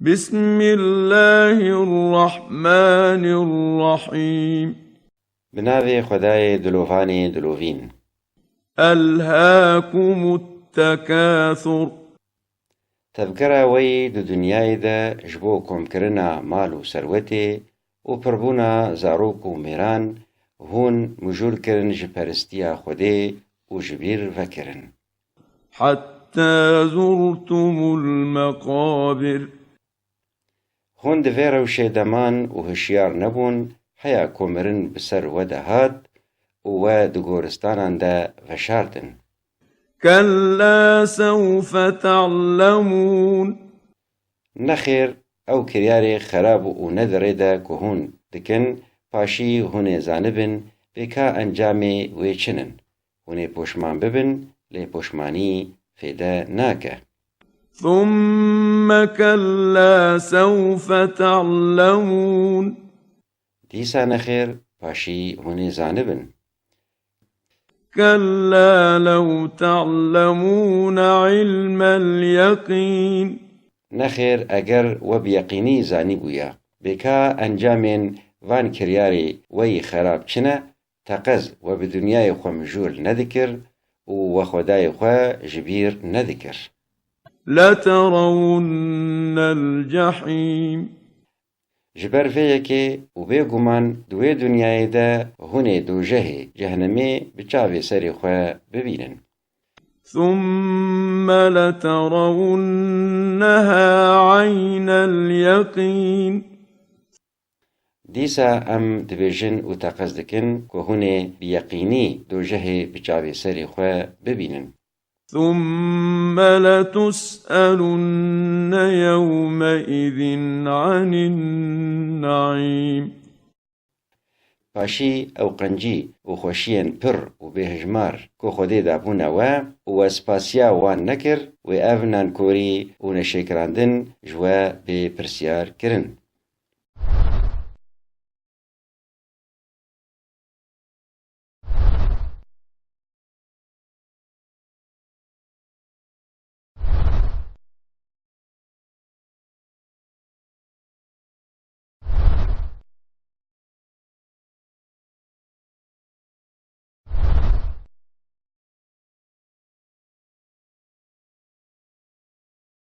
بسم الله الرحمن الرحيم بناوی خدای دلوفانی دلوفین. ألهاكم التكاثر تذكرة وی دو دنیای ده جبو کمکرنا مال و ثروتی و پربونا زاروک و میران هون مجول کرن جپرستیا خوده و جبیر وکرن. حتى زرتم المقابر هون دوی روشه دمان و هشیار نبون حیا کمرن بسر و دهات و دو گورستانان ده وشاردن. كلا سوف تعلمون نخیر او کریاری خراب و ندره ده که هون دکن پاشی هونه زانبن بکا انجامی ویچنن هونه پوشمان ببن لی پوشمانی فیده ناکه. ثم كلا سوف تعلمون دیسا نخیر پاشی هونه زانبن. كلا لو تعلمون علم اليقين نخیر اگر و بیقینی زانی بویا بکا انجامین وان کریاری وی خراب چنه تقز و بدنیای خو مجول ندکر و خدای خو جبیر ندکر. لترون الجحيم جبر فیکی و بگمان دوی دنیای ده هونه دو جه جهنمی بچاوی سری خو ببینن. ثم لترونها عين اليقين دیسا ام دبیجن و تقز دکن که هونه بیقینی دو جه بچاوی سری خو ببینن. ثم لتسألن يومئذ عن النعيم پاشی او قنجی و خوشین پر و بهجمار که خودی دابونه و سپاسیا وان نکر و او نانکوری و نشکراندن جوا به پرسیار کرن.